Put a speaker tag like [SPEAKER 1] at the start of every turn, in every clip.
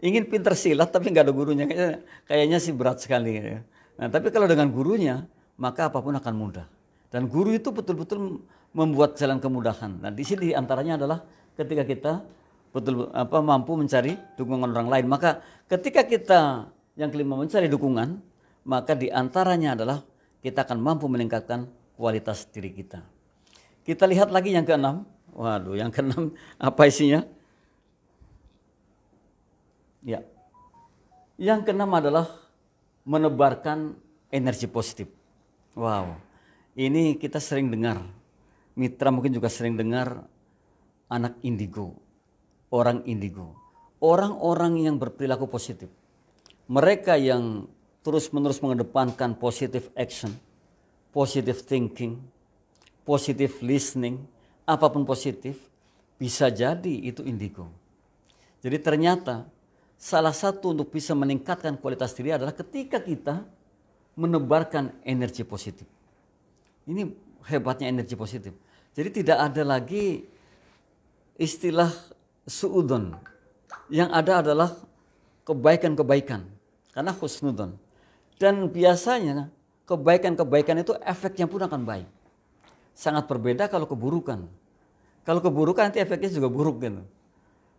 [SPEAKER 1] ingin pinter silat tapi nggak ada gurunya, kayaknya sih berat sekali. Ya. Nah, tapi kalau dengan gurunya, maka apapun akan mudah. Dan guru itu betul-betul membuat jalan kemudahan. Nah, di sini antaranya adalah ketika kita mampu mencari dukungan orang lain. Maka ketika kita yang kelima mencari dukungan, maka di antaranya adalah kita akan mampu meningkatkan kualitas diri kita. Kita lihat lagi yang keenam. Waduh, yang keenam apa isinya? Ya. Yang keenam adalah menebarkan energi positif. Wow. Ini kita sering dengar. Mitra mungkin juga sering dengar anak indigo, orang indigo. Orang-orang yang berperilaku positif. Mereka yang terus-menerus mengedepankan positive action, positive thinking, positive listening, apapun positif, bisa jadi itu indigo. Jadi ternyata salah satu untuk bisa meningkatkan kualitas diri adalah ketika kita menebarkan energi positif. Ini hebatnya energi positif. Jadi tidak ada lagi istilah suudon. Yang ada adalah kebaikan-kebaikan. Karena husnudon. Dan biasanya kebaikan-kebaikan itu efeknya pun akan baik. Sangat berbeda kalau keburukan. Kalau keburukan nanti efeknya juga buruk gitu.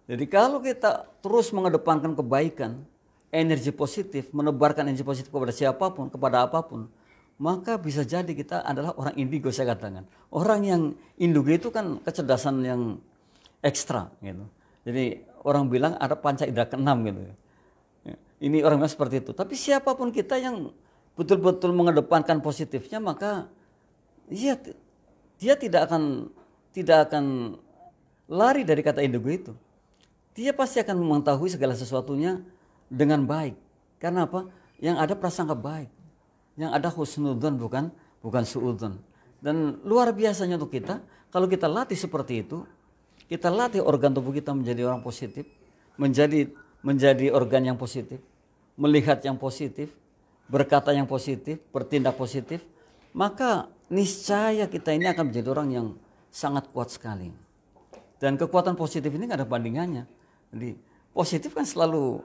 [SPEAKER 1] Jadi kalau kita terus mengedepankan kebaikan, energi positif, menebarkan energi positif kepada siapapun, kepada apapun, maka bisa jadi kita adalah orang indigo, saya katakan. Orang yang indigo itu kan kecerdasan yang ekstra gitu. Jadi orang bilang ada panca indera keenam gitu. Ini orang seperti itu. Tapi siapapun kita yang betul-betul mengedepankan positifnya, maka dia tidak akan lari dari kata indigo itu. Dia pasti akan mengetahui segala sesuatunya dengan baik. Karena apa? Yang ada prasangka baik. Yang ada husnudon bukan suudon. Dan luar biasanya untuk kita, kalau kita latih seperti itu, kita latih organ tubuh kita menjadi orang positif, menjadi organ yang positif, melihat yang positif, berkata yang positif, bertindak positif, maka niscaya kita ini akan menjadi orang yang sangat kuat sekali. Dan kekuatan positif ini nggak ada bandingannya. Jadi positif kan selalu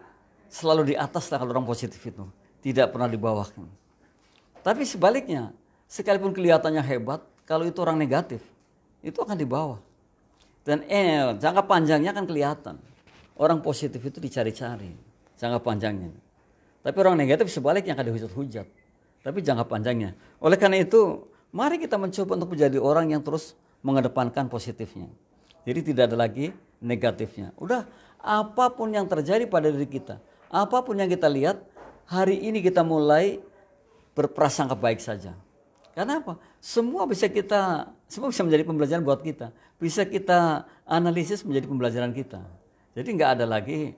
[SPEAKER 1] di atas lah kalau orang positif itu, tidak pernah di bawah. Tapi sebaliknya, sekalipun kelihatannya hebat, kalau itu orang negatif, itu akan di bawah. Dan jangka panjangnya akan kelihatan. Orang positif itu dicari-cari, jangka panjangnya. Tapi orang negatif sebaliknya akan dihujat-hujat. Tapi jangka panjangnya. Oleh karena itu, mari kita mencoba untuk menjadi orang yang terus mengedepankan positifnya. Jadi tidak ada lagi negatifnya. Udah, apapun yang terjadi pada diri kita, apapun yang kita lihat, hari ini kita mulai berprasangka baik saja. Karena apa? Semua bisa menjadi pembelajaran buat kita. Bisa kita analisis menjadi pembelajaran kita. Jadi nggak ada lagi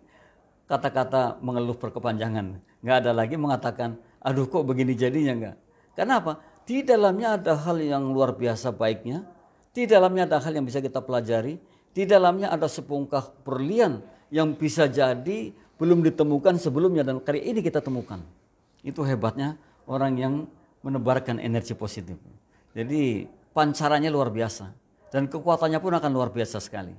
[SPEAKER 1] kata-kata mengeluh berkepanjangan. Nggak ada lagi mengatakan, aduh kok begini jadinya, nggak. Karena apa? Di dalamnya ada hal yang luar biasa baiknya. Di dalamnya ada hal yang bisa kita pelajari. Di dalamnya ada sepungkah berlian yang bisa jadi belum ditemukan sebelumnya dan kali ini kita temukan. Itu hebatnya orang yang menebarkan energi positif. Jadi pancarannya luar biasa dan kekuatannya pun akan luar biasa sekali.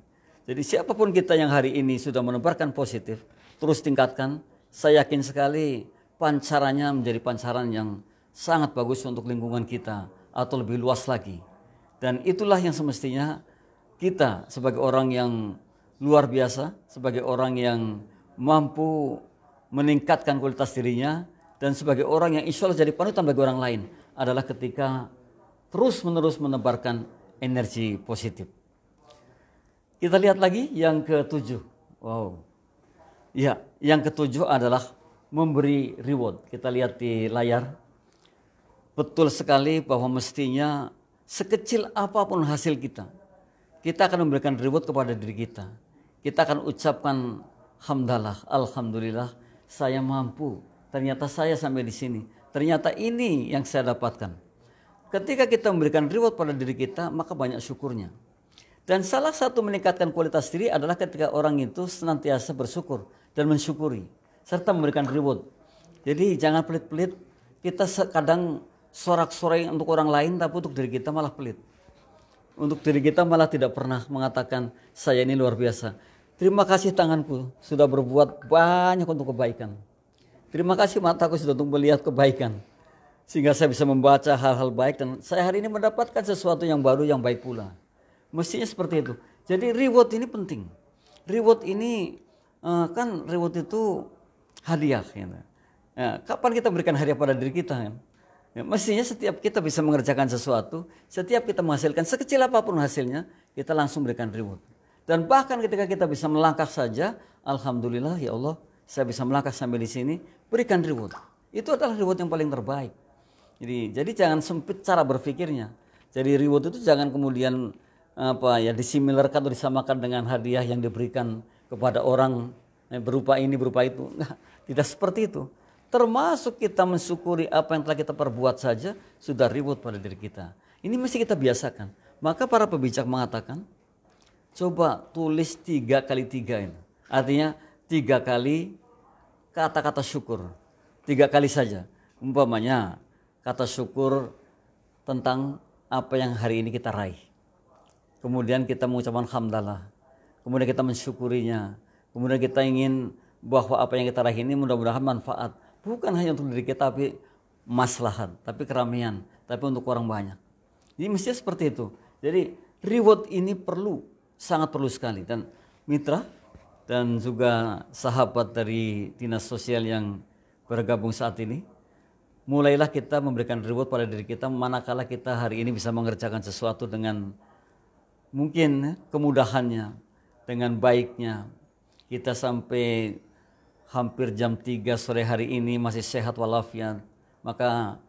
[SPEAKER 1] Jadi siapapun kita yang hari ini sudah menebarkan positif, terus tingkatkan. Saya yakin sekali pancarannya menjadi pancaran yang sangat bagus untuk lingkungan kita atau lebih luas lagi. Dan itulah yang semestinya kita sebagai orang yang luar biasa, sebagai orang yang mampu meningkatkan kualitas dirinya, dan sebagai orang yang insya Allah jadi panutan bagi orang lain adalah ketika terus-menerus menebarkan energi positif. Kita lihat lagi yang ketujuh. Wow. Ya, yang ketujuh adalah memberi reward. Kita lihat di layar. Betul sekali bahwa mestinya sekecil apapun hasil kita akan memberikan reward kepada diri kita. Kita akan ucapkan hamdalah, alhamdulillah, saya mampu. Ternyata saya sampai di sini. Ternyata ini yang saya dapatkan. Ketika kita memberikan reward pada diri kita, maka banyak syukurnya. Dan salah satu meningkatkan kualitas diri adalah ketika orang itu senantiasa bersyukur dan mensyukuri, serta memberikan reward. Jadi jangan pelit-pelit. Kita kadang sorak-sorai untuk orang lain, tapi untuk diri kita malah pelit. Untuk diri kita malah tidak pernah mengatakan, saya ini luar biasa. Terima kasih tanganku sudah berbuat banyak untuk kebaikan. Terima kasih mataku sudah untuk melihat kebaikan. Sehingga saya bisa membaca hal-hal baik dan saya hari ini mendapatkan sesuatu yang baru yang baik pula. Mestinya seperti itu. Jadi reward ini penting. Reward ini kan reward itu hadiah. Gitu. Kapan kita berikan hadiah pada diri kita kan? Ya, mestinya setiap kita bisa mengerjakan sesuatu, setiap kita menghasilkan sekecil apapun hasilnya, kita langsung berikan reward. Dan bahkan ketika kita bisa melangkah saja, alhamdulillah ya Allah, saya bisa melangkah sampai di sini, berikan reward. Itu adalah reward yang paling terbaik. Jadi jangan sempit cara berpikirnya. Jadi reward itu jangan kemudian disimilarkan atau disamakan dengan hadiah yang diberikan kepada orang berupa ini berupa itu. Nah, tidak seperti itu. Termasuk kita mensyukuri apa yang telah kita perbuat saja sudah reward pada diri kita. Ini mesti kita biasakan. Maka para pebijak mengatakan, coba tulis 3 kali 3 ini. Artinya 3 kali kata-kata syukur. 3 kali saja. Umpamanya kata syukur tentang apa yang hari ini kita raih. Kemudian kita mengucapkan hamdalah. Kemudian kita mensyukurinya. Kemudian kita ingin bahwa apa yang kita raih ini mudah-mudahan manfaat. Bukan hanya untuk diri kita tapi maslahat, tapi keramaian, tapi untuk orang banyak. Jadi mestinya seperti itu. Jadi reward ini sangat perlu sekali. Dan mitra dan juga sahabat dari dinas sosial yang bergabung saat ini, mulailah kita memberikan reward pada diri kita manakala kita hari ini bisa mengerjakan sesuatu dengan mungkin kemudahannya, dengan baiknya. Kita sampai hampir jam 3 sore hari ini masih sehat walafiat. Maka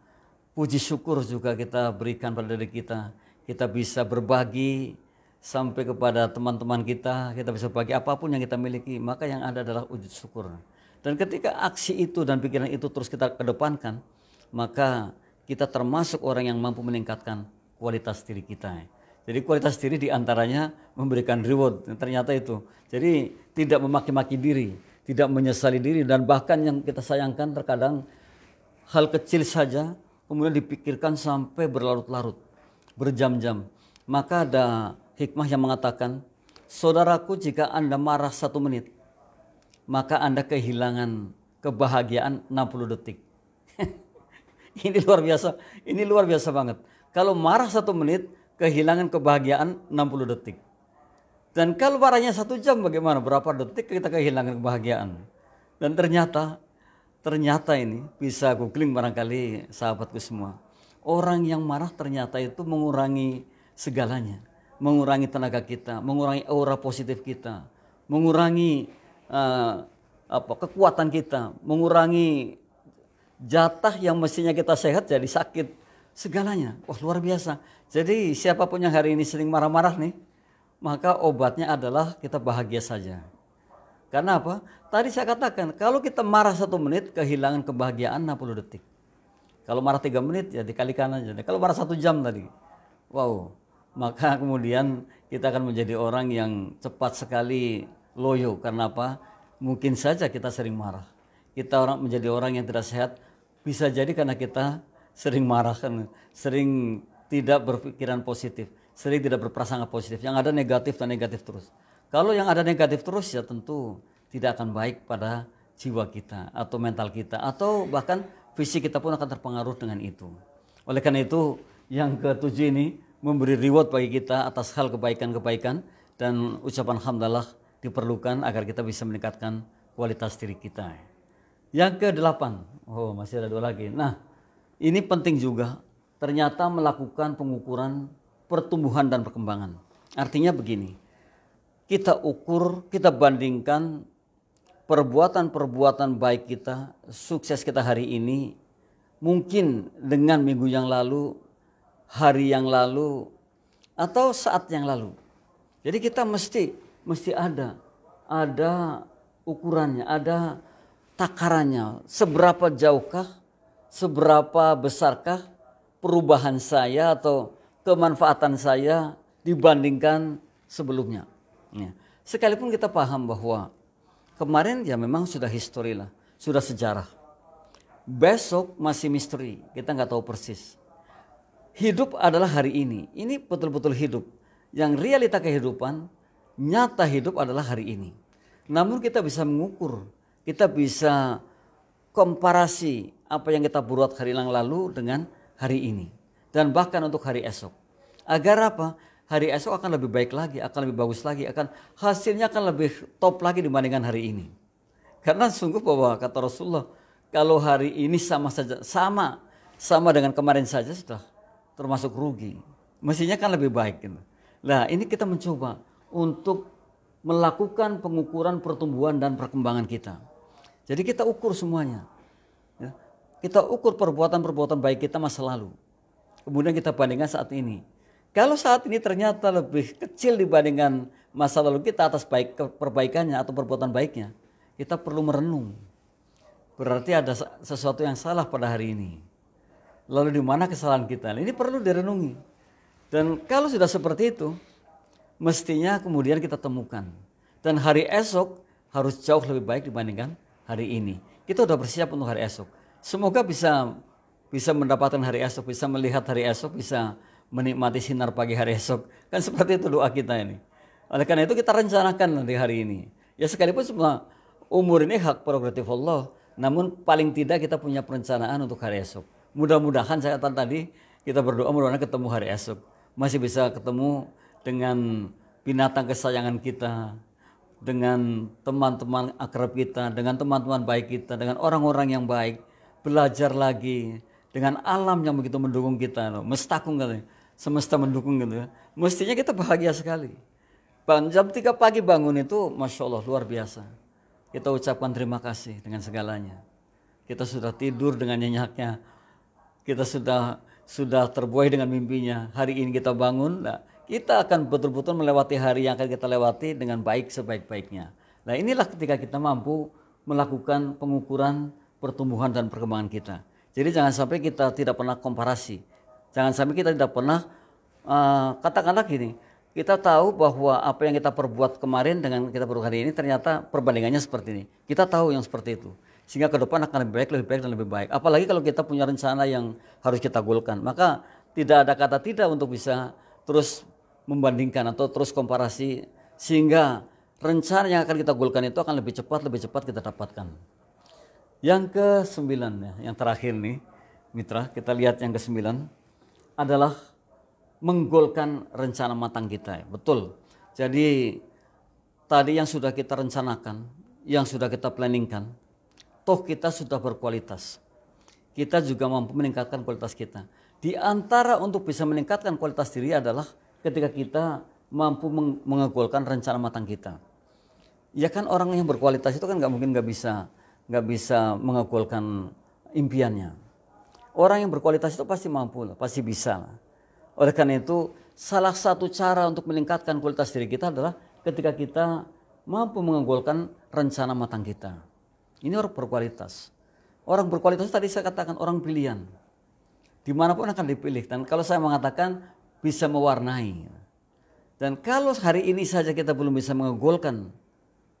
[SPEAKER 1] puji syukur juga kita berikan pada diri kita. Kita bisa berbagi sampai kepada teman-teman kita bisa bagi apapun yang kita miliki. Maka yang ada adalah wujud syukur. Dan ketika aksi itu dan pikiran itu terus kita kedepankan, maka kita termasuk orang yang mampu meningkatkan kualitas diri kita. Jadi kualitas diri diantaranya memberikan reward. Ternyata itu. Jadi tidak memaki-maki diri, tidak menyesali diri, dan bahkan yang kita sayangkan terkadang hal kecil saja kemudian dipikirkan sampai berlarut-larut, berjam-jam. Maka ada hikmah yang mengatakan, saudaraku, jika Anda marah 1 menit, maka Anda kehilangan kebahagiaan 60 detik. Ini luar biasa banget. Kalau marah 1 menit, kehilangan kebahagiaan 60 detik. Dan kalau marahnya 1 jam bagaimana? Berapa detik kita kehilangan kebahagiaan? Dan ternyata ini bisa googling barangkali sahabatku semua. Orang yang marah ternyata itu mengurangi segalanya. Mengurangi tenaga kita, mengurangi aura positif kita, mengurangi kekuatan kita, mengurangi jatah yang mestinya kita sehat jadi sakit. Segalanya, wah luar biasa. Jadi siapapun yang hari ini sering marah-marah nih, maka obatnya adalah kita bahagia saja. Karena apa? Tadi saya katakan, kalau kita marah 1 menit, kehilangan kebahagiaan 60 detik. Kalau marah 3 menit, ya dikalikan aja. Kalau marah 1 jam tadi, wow. Maka kemudian kita akan menjadi orang yang cepat sekali loyo. Karena apa? Mungkin saja kita sering marah. Kita menjadi orang yang tidak sehat, bisa jadi karena kita sering marah, kan, sering tidak berpikiran positif, sering tidak berprasangka positif. Yang ada negatif dan negatif terus. Kalau yang ada negatif terus ya tentu tidak akan baik pada jiwa kita atau mental kita, atau bahkan fisik kita pun akan terpengaruh dengan itu. Oleh karena itu yang ke-7 ini memberi reward bagi kita atas hal kebaikan-kebaikan, dan ucapan hamdalah diperlukan agar kita bisa meningkatkan kualitas diri kita. Yang ke-8, masih ada 2 lagi. Nah, ini penting juga, ternyata melakukan pengukuran pertumbuhan dan perkembangan. Artinya begini, kita ukur, kita bandingkan perbuatan-perbuatan baik kita, sukses kita hari ini, mungkin dengan minggu yang lalu, hari yang lalu, atau saat yang lalu. Jadi kita mesti ada ukurannya, ada takarannya. Seberapa jauhkah, seberapa besarkah perubahan saya atau kemanfaatan saya dibandingkan sebelumnya. Ya. Sekalipun kita paham bahwa kemarin ya memang sudah histori lah, sudah sejarah. Besok masih misteri, kita nggak tahu persis. Hidup adalah hari ini betul-betul hidup. Yang realita kehidupan, nyata hidup adalah hari ini. Namun kita bisa mengukur, kita bisa komparasi apa yang kita buat hari yang lalu dengan hari ini. Dan bahkan untuk hari esok. Agar apa? Hari esok akan lebih baik lagi, akan lebih bagus lagi, hasilnya akan lebih top lagi dibandingkan hari ini. Karena sungguh bahwa kata Rasulullah, kalau hari ini sama dengan kemarin saja sudah termasuk rugi. Mestinya kan lebih baik gitu. Nah, ini kita mencoba untuk melakukan pengukuran pertumbuhan dan perkembangan kita. Jadi kita ukur semuanya. Ya. Kita ukur perbuatan-perbuatan baik kita masa lalu. Kemudian kita bandingkan saat ini. Kalau saat ini ternyata lebih kecil dibandingkan masa lalu kita atas perbaikannya atau perbuatan baiknya, kita perlu merenung. Berarti ada sesuatu yang salah pada hari ini. Lalu di mana kesalahan kita? Ini perlu direnungi. Dan kalau sudah seperti itu, mestinya kemudian kita temukan. Dan hari esok harus jauh lebih baik dibandingkan hari ini. Kita sudah bersiap untuk hari esok. Semoga bisa mendapatkan hari esok, bisa melihat hari esok, bisa menikmati sinar pagi hari esok. Kan seperti itu doa kita ini. Oleh karena itu kita rencanakan nanti hari ini. Ya sekalipun semua umur ini hak prerogatif Allah, namun paling tidak kita punya perencanaan untuk hari esok. Mudah-mudahan saya tadi kita berdoa mudah-mudahan ketemu hari esok. Masih bisa ketemu dengan binatang kesayangan kita, dengan teman-teman akrab kita, dengan teman-teman baik kita, dengan orang-orang yang baik, belajar lagi, dengan alam yang begitu mendukung kita, mestakung katanya, semesta mendukung gitu ya. Mestinya kita bahagia sekali. Jam 3 pagi bangun itu Masya Allah luar biasa. Kita ucapkan terima kasih dengan segalanya. Kita sudah tidur dengan nyenyaknya. Kita sudah terbuai dengan mimpinya. Hari ini kita bangun, nah, kita akan betul-betul melewati hari yang akan kita lewati dengan baik sebaik-baiknya. Nah, inilah ketika kita mampu melakukan pengukuran pertumbuhan dan perkembangan kita. Jadi jangan sampai kita tidak pernah komparasi. Jangan sampai kita tidak pernah katakanlah gini, kita tahu bahwa apa yang kita perbuat kemarin dengan kita perbuat hari ini ternyata perbandingannya seperti ini. Kita tahu yang seperti itu. Sehingga ke depan akan lebih baik dan lebih baik. Apalagi kalau kita punya rencana yang harus kita golkan. Maka tidak ada kata tidak untuk bisa terus membandingkan atau terus komparasi. Sehingga rencana yang akan kita golkan itu akan lebih cepat kita dapatkan. Yang ke-9 ya, yang terakhir nih mitra, kita lihat yang ke-9 adalah menggolkan rencana matang kita. Betul. Jadi tadi yang sudah kita rencanakan, yang sudah kita planningkan, toh kita sudah berkualitas. Kita juga mampu meningkatkan kualitas kita. Di antara untuk bisa meningkatkan kualitas diri adalah ketika kita mampu mengegolkan rencana matang kita. Ya kan orang yang berkualitas itu kan nggak bisa mengegolkan impiannya. Orang yang berkualitas itu pasti mampu, pasti bisa. Oleh karena itu salah satu cara untuk meningkatkan kualitas diri kita adalah ketika kita mampu mengegolkan rencana matang kita. Ini orang berkualitas. Orang berkualitas tadi saya katakan orang pilihan. Dimanapun akan dipilih. Dan kalau saya mengatakan bisa mewarnai. Dan kalau hari ini saja kita belum bisa mengegolkan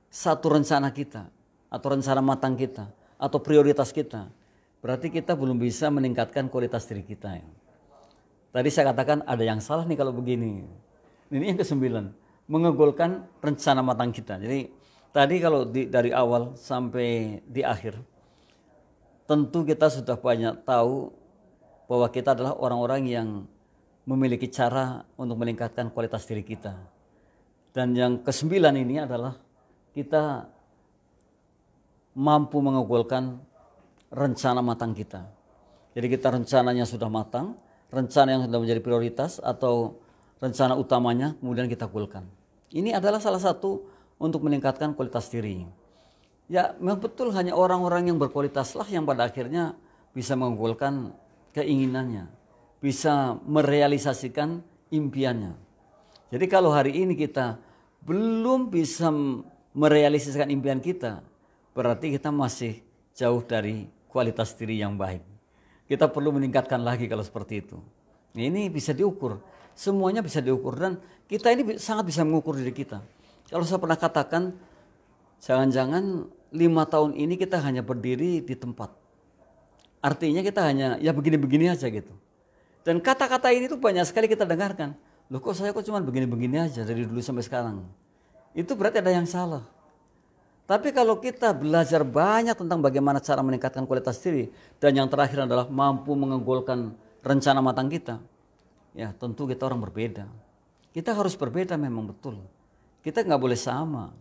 [SPEAKER 1] satu rencana kita. Atau rencana matang kita. Atau prioritas kita. Berarti kita belum bisa meningkatkan kualitas diri kita. Tadi saya katakan ada yang salah nih kalau begini. Ini yang ke-9. Mengegolkan rencana matang kita. Jadi tadi kalau dari awal sampai di akhir, tentu kita sudah banyak tahu bahwa kita adalah orang-orang yang memiliki cara untuk meningkatkan kualitas diri kita. Dan yang ke-9 ini adalah kita mampu mengegolkan rencana matang kita. Jadi kita rencananya sudah matang, rencana yang sudah menjadi prioritas atau rencana utamanya kemudian kita golkan. Ini adalah salah satu untuk meningkatkan kualitas diri. Ya memang betul hanya orang-orang yang berkualitaslah yang pada akhirnya bisa menggolkan keinginannya. Bisa merealisasikan impiannya. Jadi kalau hari ini kita belum bisa merealisasikan impian kita, berarti kita masih jauh dari kualitas diri yang baik. Kita perlu meningkatkan lagi kalau seperti itu. Ini bisa diukur. Semuanya bisa diukur dan kita ini sangat bisa mengukur diri kita. Kalau saya pernah katakan, jangan-jangan 5 tahun ini kita hanya berdiri di tempat. Artinya kita hanya ya begini-begini aja gitu. Dan kata-kata ini tuh banyak sekali kita dengarkan. Loh kok saya cuma begini-begini aja dari dulu sampai sekarang. Itu berarti ada yang salah. Tapi kalau kita belajar banyak tentang bagaimana cara meningkatkan kualitas diri, dan yang terakhir adalah mampu menggolkan rencana matang kita, ya tentu kita orang berbeda. Kita harus berbeda memang betul. Kita nggak boleh sama.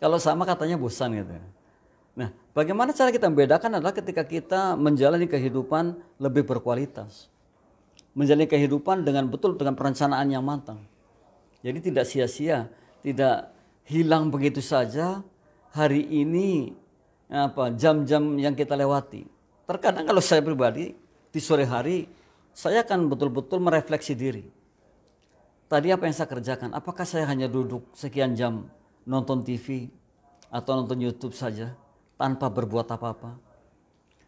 [SPEAKER 1] Kalau sama katanya bosan gitu. Nah, bagaimana cara kita membedakan adalah ketika kita menjalani kehidupan lebih berkualitas. Menjalani kehidupan dengan betul, dengan perencanaan yang matang. Jadi tidak sia-sia, tidak hilang begitu saja hari ini jam-jam yang kita lewati. Terkadang kalau saya pribadi di sore hari saya akan betul-betul merefleksi diri. Tadi apa yang saya kerjakan? Apakah saya hanya duduk sekian jam nonton TV atau nonton YouTube saja tanpa berbuat apa-apa?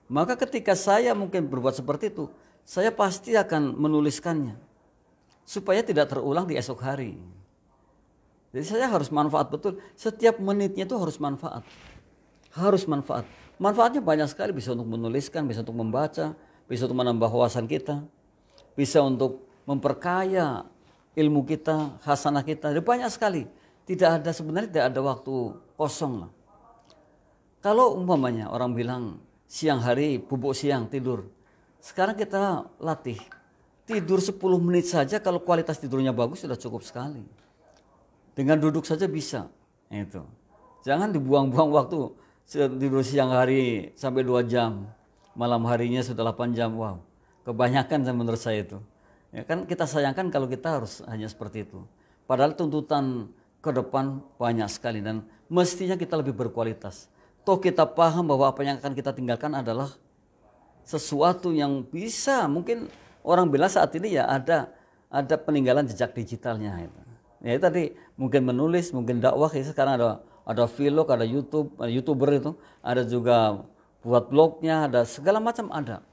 [SPEAKER 1] Maka ketika saya mungkin berbuat seperti itu, saya pasti akan menuliskannya supaya tidak terulang di esok hari. Jadi saya harus manfaat betul. Setiap menitnya itu harus manfaat. Harus manfaat. Manfaatnya banyak sekali, bisa untuk menuliskan, bisa untuk membaca, bisa untuk menambah wawasan kita, bisa untuk memperkaya ilmu kita, hasanah kita. Jadi banyak sekali. Sebenarnya tidak ada waktu kosong. Kalau umpamanya orang bilang siang hari bubuk siang tidur. Sekarang kita latih. Tidur 10 menit saja, kalau kualitas tidurnya bagus sudah cukup sekali. Dengan duduk saja bisa. Itu. Jangan dibuang-buang waktu tidur siang hari sampai 2 jam. Malam harinya sudah 8 jam. Wow. Kebanyakan menurut saya itu. Ya kan kita sayangkan kalau kita harus hanya seperti itu. Padahal tuntutan ke depan banyak sekali dan mestinya kita lebih berkualitas. Toh kita paham bahwa apa yang akan kita tinggalkan adalah sesuatu yang bisa, mungkin orang bilang saat ini ya ada peninggalan jejak digitalnya itu. Ya tadi mungkin menulis, mungkin dakwah, ya sekarang ada vlog, ada YouTube, ada YouTuber itu, ada juga buat blognya, ada segala macam ada.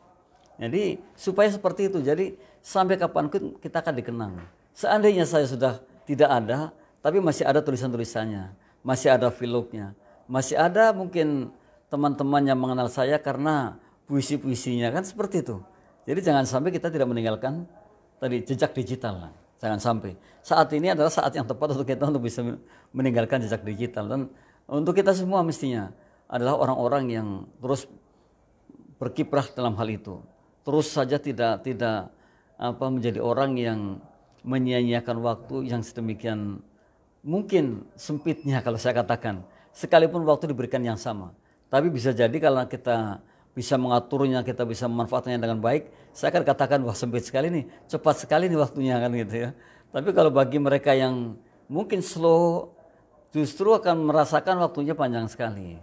[SPEAKER 1] Jadi supaya seperti itu, jadi sampai kapanpun kita akan dikenang. Seandainya saya sudah tidak ada, tapi masih ada tulisan-tulisannya, masih ada vlognya, masih ada mungkin teman-teman yang mengenal saya karena puisi-puisinya, kan seperti itu. Jadi jangan sampai kita tidak meninggalkan tadi jejak digital. Jangan sampai. Saat ini adalah saat yang tepat untuk kita untuk bisa meninggalkan jejak digital, dan untuk kita semua mestinya adalah orang-orang yang terus berkiprah dalam hal itu. Terus saja tidak menjadi orang yang menyia-nyiakan waktu yang sedemikian mungkin sempitnya kalau saya katakan. Sekalipun waktu diberikan yang sama. Tapi bisa jadi kalau kita bisa mengaturnya, kita bisa memanfaatkannya dengan baik, saya akan katakan wah sempit sekali nih, cepat sekali nih waktunya kan gitu ya. Tapi kalau bagi mereka yang mungkin slow, justru akan merasakan waktunya panjang sekali.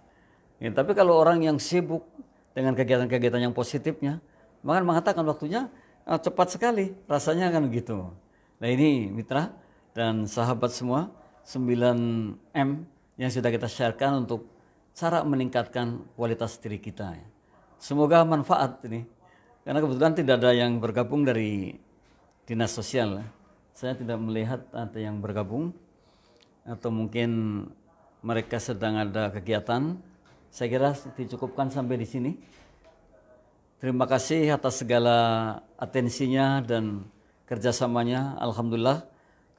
[SPEAKER 1] Ya, tapi kalau orang yang sibuk dengan kegiatan-kegiatan yang positifnya, maka mengatakan waktunya cepat sekali, rasanya kan gitu. Nah ini mitra dan sahabat semua, 9M yang sudah kita sharekan untuk cara meningkatkan kualitas diri kita ya. Semoga manfaat ini, karena kebetulan tidak ada yang bergabung dari dinas sosial. Saya tidak melihat ada yang bergabung, atau mungkin mereka sedang ada kegiatan. Saya kira dicukupkan sampai di sini. Terima kasih atas segala atensinya dan kerjasamanya. Alhamdulillah,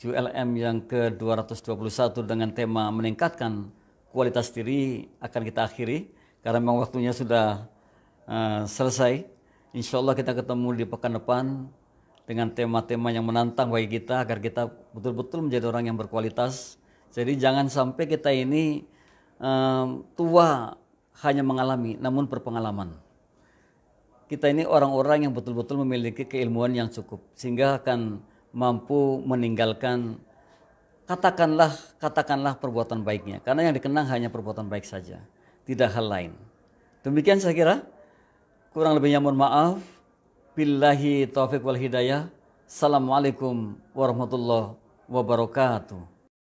[SPEAKER 1] QLM yang ke-221 dengan tema meningkatkan kualitas diri akan kita akhiri, karena memang waktunya sudah selesai. Insya Allah kita ketemu di pekan depan dengan tema-tema yang menantang bagi kita agar kita betul-betul menjadi orang yang berkualitas. Jadi jangan sampai kita ini tua hanya mengalami, namun berpengalaman. Kita ini orang-orang yang betul-betul memiliki keilmuan yang cukup sehingga akan mampu meninggalkan katakanlah perbuatan baiknya, karena yang dikenang hanya perbuatan baik saja, tidak hal lain. Demikian saya kira. Kurang lebihnya mohon maaf. Billahi taufiq wal hidayah. Assalamualaikum warahmatullahi wabarakatuh.